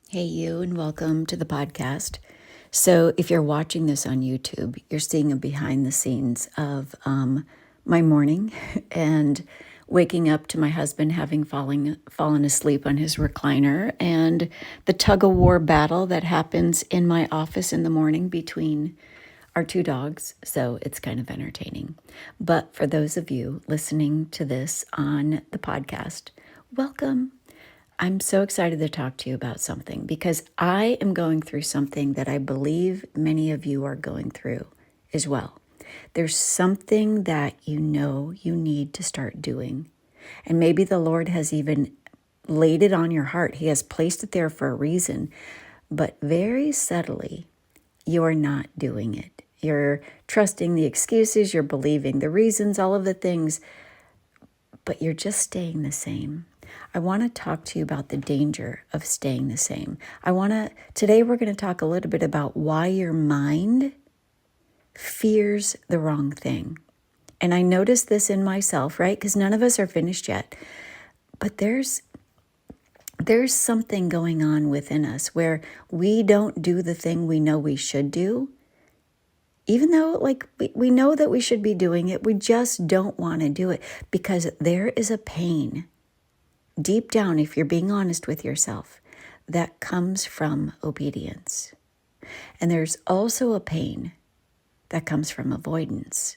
Hey, you, and welcome to the podcast. So, if you're watching this on YouTube, you're seeing a behind the scenes of my morning and waking up to my husband having fallen asleep on his recliner, and the tug of war battle that happens in my office in the morning between our two dogs. So, it's kind of entertaining. But for those of you listening to this on the podcast, welcome. I'm so excited to talk to you about something because I am going through something that I believe many of you are going through as well. There's something that you know you need to start doing. And maybe the Lord has even laid it on your heart. He has placed it there for a reason. But very subtly, you're not doing it. You're trusting the excuses, you're believing the reasons, all of the things, but you're just staying the same. I want to talk to you about the danger of staying the same. Today we're going to talk a little bit about why your mind fears the wrong thing. And I noticed this in myself, right? Because none of us are finished yet. But there's something going on within us where we don't do the thing we know we should do. Even though we know that we should be doing it, we just don't want to do it because there is a pain deep down, if you're being honest with yourself, that comes from obedience. And there's also a pain that comes from avoidance.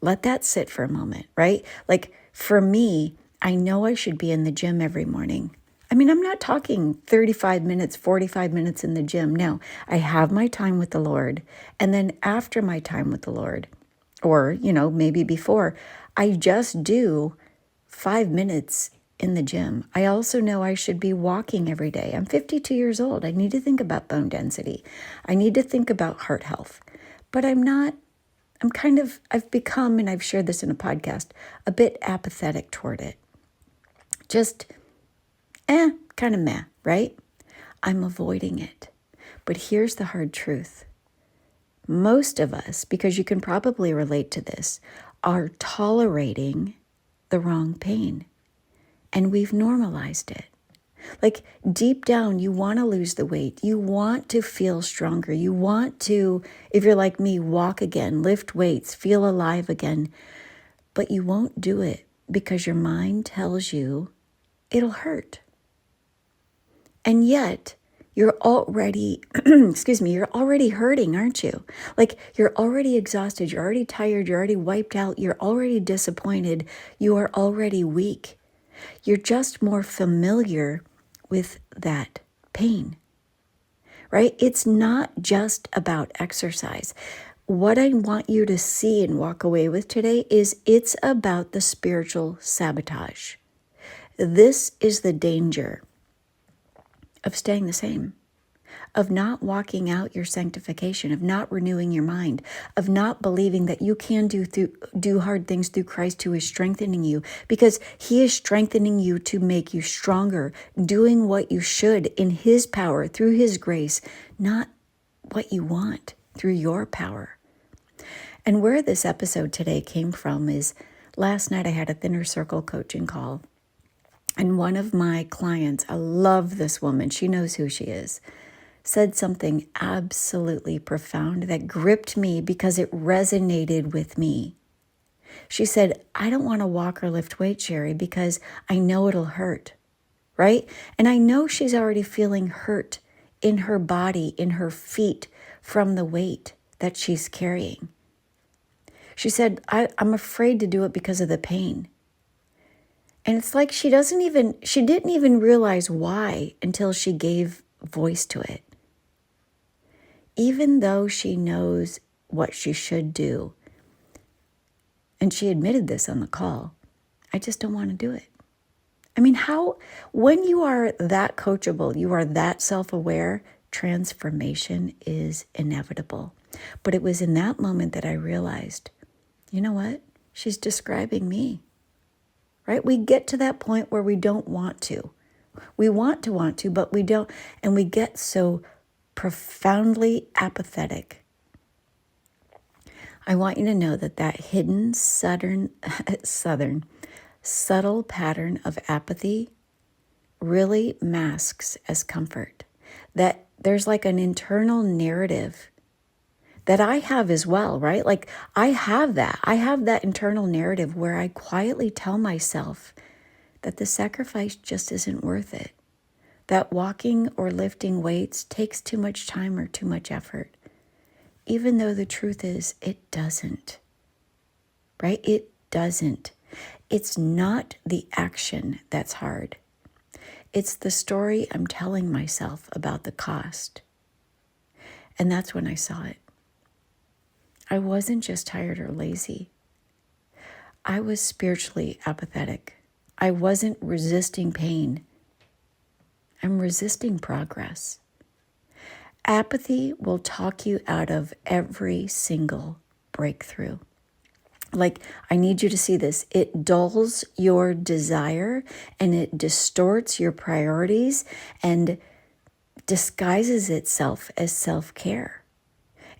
Let that sit for a moment, right? Like for me, I know I should be in the gym every morning. I mean, I'm not talking 35 minutes, 45 minutes in the gym. No, I have my time with the Lord. And then after my time with the Lord, or, maybe before, I just do 5 minutes in the gym. I also know I should be walking every day. I'm 52 years old. I need to think about bone density. I need to think about heart health. But I've become, and I've shared this in a podcast, a bit apathetic toward it. Just, kind of meh, right? I'm avoiding it. But here's the hard truth. Most of us, because you can probably relate to this, are tolerating the wrong pain. And we've normalized it. Like deep down, you want to lose the weight. You want to feel stronger. You want to, if you're like me, walk again, lift weights, feel alive again. But you won't do it because your mind tells you it'll hurt. And yet, you're already, you're already hurting, aren't you? Like you're already exhausted. You're already tired. You're already wiped out. You're already disappointed. You are already weak. You're just more familiar with that pain, right? It's not just about exercise. What I want you to see and walk away with today is it's about the spiritual sabotage. This is the danger of staying the same, of not walking out your sanctification, of not renewing your mind, of not believing that you can do hard things through Christ who is strengthening you, because he is strengthening you to make you stronger, doing what you should in his power, through his grace, not what you want through your power. And where this episode today came from is last night I had a Thinner Circle coaching call. And one of my clients, I love this woman, she knows who she is, said something absolutely profound that gripped me because it resonated with me. She said, I don't want to walk or lift weights, Sherry, because I know it'll hurt, right? And I know she's already feeling hurt in her body, in her feet from the weight that she's carrying. She said, I'm afraid to do it because of the pain. And it's like she didn't even realize why until she gave voice to it. Even though she knows what she should do, and she admitted this on the call, I just don't want to do it. I mean, when you are that coachable, you are that self-aware, transformation is inevitable. But it was in that moment that I realized, you know what? She's describing me. Right? We get to that point where we don't want to. We want to, but we don't. And we get so profoundly apathetic. I want you to know that hidden subtle pattern of apathy really masks as comfort. that there's like an internal narrative that I have as well, right? Like I have that. I have that internal narrative where I quietly tell myself that the sacrifice just isn't worth it. That walking or lifting weights takes too much time or too much effort. Even though the truth is, it doesn't, right? It doesn't. It's not the action that's hard. It's the story I'm telling myself about the cost. And that's when I saw it. I wasn't just tired or lazy. I was spiritually apathetic. I wasn't resisting pain. I'm resisting progress. Apathy will talk you out of every single breakthrough. Like, I need you to see this. It dulls your desire and it distorts your priorities and disguises itself as self-care.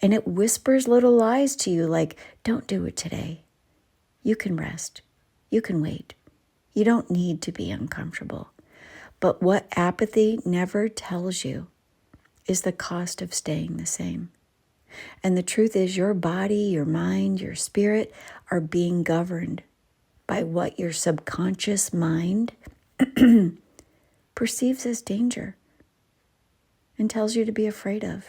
And it whispers little lies to you like, don't do it today. You can rest. You can wait. You don't need to be uncomfortable. But what apathy never tells you is the cost of staying the same. And the truth is, your body, your mind, your spirit are being governed by what your subconscious mind perceives as danger and tells you to be afraid of.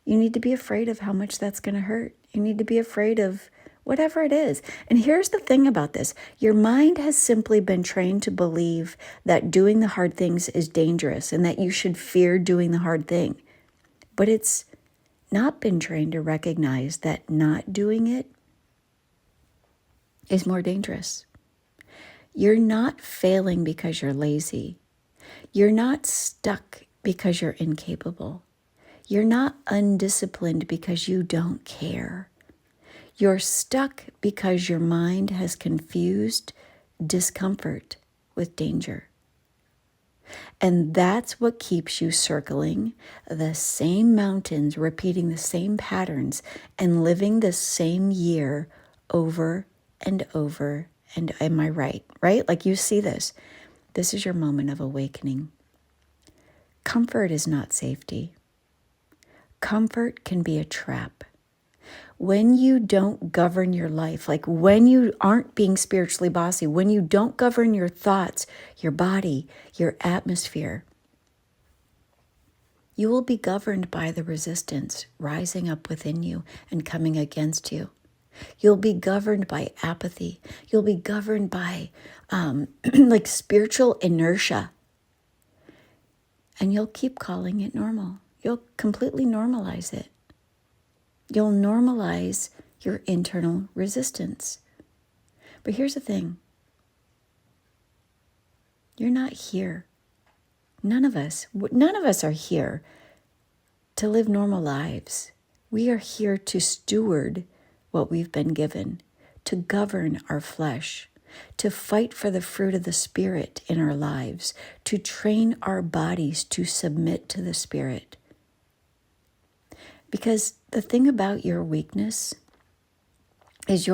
You need to be afraid of how much that's going to hurt. You need to be afraid of whatever it is. And here's the thing about this. Your mind has simply been trained to believe that doing the hard things is dangerous and that you should fear doing the hard thing. But it's not been trained to recognize that not doing it is more dangerous. You're not failing because you're lazy. You're not stuck because you're incapable. You're not undisciplined because you don't care. You're stuck because your mind has confused discomfort with danger. And that's what keeps you circling the same mountains, repeating the same patterns, and living the same year over and over. And am I right? Right? Like you see this. This is your moment of awakening. Comfort is not safety. Comfort can be a trap. When you don't govern your life, like when you aren't being spiritually bossy, when you don't govern your thoughts, your body, your atmosphere, you will be governed by the resistance rising up within you and coming against you. You'll be governed by apathy. You'll be governed by like spiritual inertia. And you'll keep calling it normal. You'll completely normalize it. You'll normalize your internal resistance. But here's the thing. You're not here. None of us are here to live normal lives. We are here to steward what we've been given, to govern our flesh, to fight for the fruit of the Spirit in our lives, to train our bodies to submit to the Spirit. Because the thing about your weakness is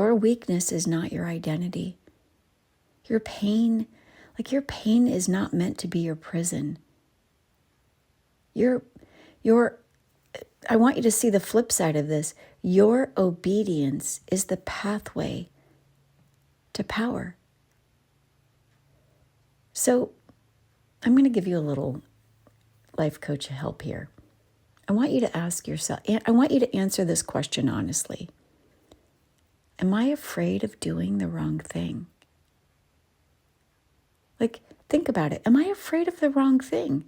not your identity. Your pain is not meant to be your prison. I want you to see the flip side of this. Your obedience is the pathway to power. So I'm going to give you a little life coach help here. I want you to ask yourself, I want you to answer this question honestly. Am I afraid of doing the wrong thing? Like, think about it. Am I afraid of the wrong thing?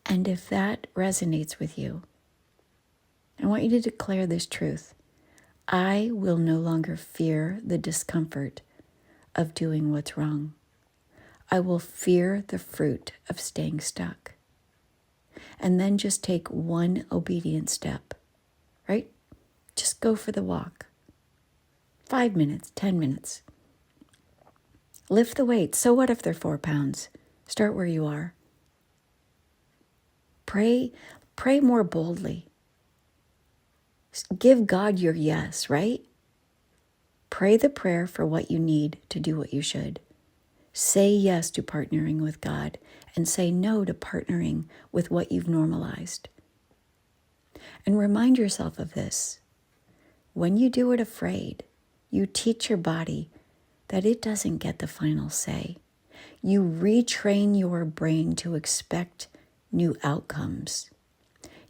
And if that resonates with you, I want you to declare this truth. I will no longer fear the discomfort of doing what's wrong. I will fear the fruit of staying stuck. And then just take one obedient step, right? Just go for the walk. 5 minutes, 10 minutes. Lift the weight. So what if they're 4 pounds? Start where you are. Pray more boldly. Give God your yes, right? Pray the prayer for what you need to do what you should. Say yes to partnering with God and say no to partnering with what you've normalized. And remind yourself of this. When you do it afraid, you teach your body that it doesn't get the final say. You retrain your brain to expect new outcomes.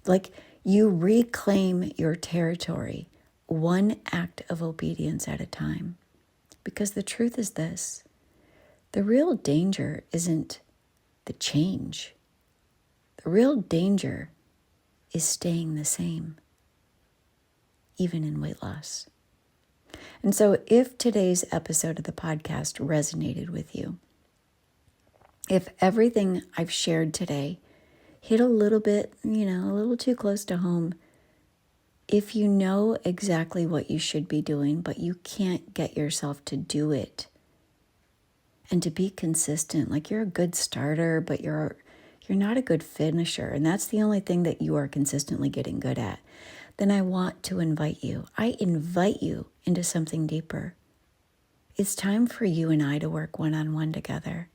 Like you reclaim your territory, one act of obedience at a time. Because the truth is this, the real danger isn't the change. The real danger is staying the same, even in weight loss. And so if today's episode of the podcast resonated with you, if everything I've shared today hit a little bit, a little too close to home, if you know exactly what you should be doing, but you can't get yourself to do it and to be consistent, like you're a good starter, but you're not a good finisher, and that's the only thing that you are consistently getting good at, then I want to invite you. I invite you into something deeper. It's time for you and I to work one-on-one together.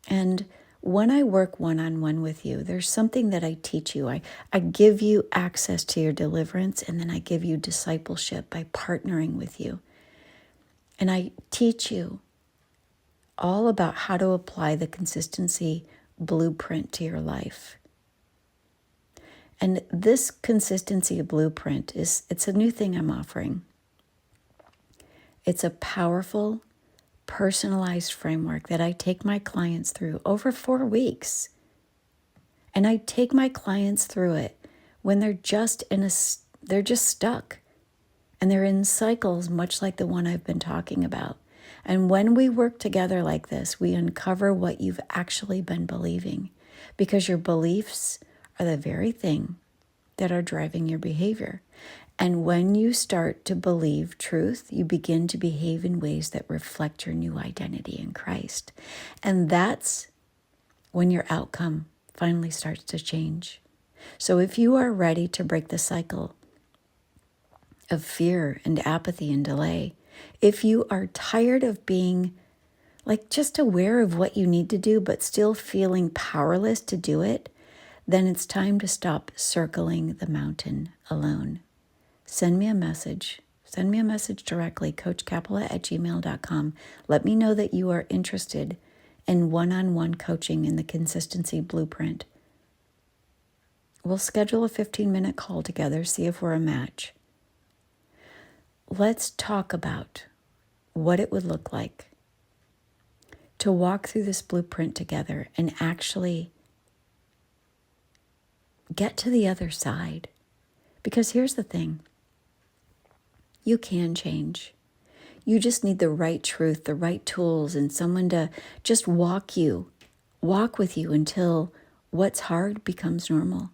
And when I work one-on-one with you, there's something that I teach you. I give you access to your deliverance, and then I give you discipleship by partnering with you. And I teach you all about how to apply the consistency blueprint to your life. And this consistency blueprint it's a new thing I'm offering. It's a powerful, personalized framework that I take my clients through over 4 weeks. And I take my clients through it when they're just stuck. And they're in cycles much like the one I've been talking about. And when we work together like this, we uncover what you've actually been believing, because your beliefs are the very thing that are driving your behavior. And when you start to believe truth, you begin to behave in ways that reflect your new identity in Christ. And that's when your outcome finally starts to change. So if you are ready to break the cycle of fear and apathy and delay, if you are tired of being just aware of what you need to do, but still feeling powerless to do it, then it's time to stop circling the mountain alone. Send me a message. Send me a message directly, coachcapella@gmail.com. Let me know that you are interested in one-on-one coaching in the consistency blueprint. We'll schedule a 15-minute call together, see if we're a match. Let's talk about what it would look like to walk through this blueprint together and actually get to the other side. Because here's the thing. You can change. You just need the right truth, the right tools, and someone to just walk with you until what's hard becomes normal.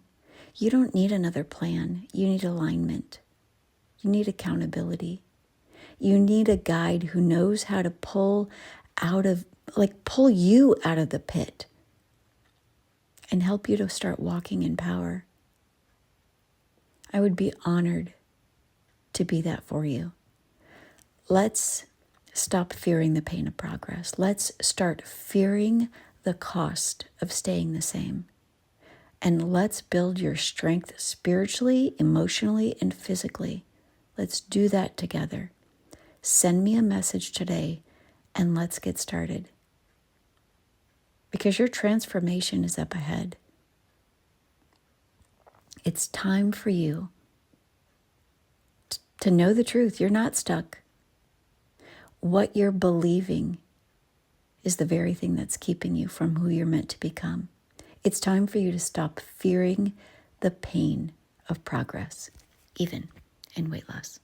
You don't need another plan. You need alignment. You need accountability. You need a guide who knows how to pull you out of the pit and help you to start walking in power. I would be honored to be that for you. Let's stop fearing the pain of progress. Let's start fearing the cost of staying the same. And let's build your strength spiritually, emotionally, and physically. Let's do that together. Send me a message today and let's get started. Because your transformation is up ahead. It's time for you to know the truth. You're not stuck. What you're believing is the very thing that's keeping you from who you're meant to become. It's time for you to stop fearing the pain of progress, even in weight loss.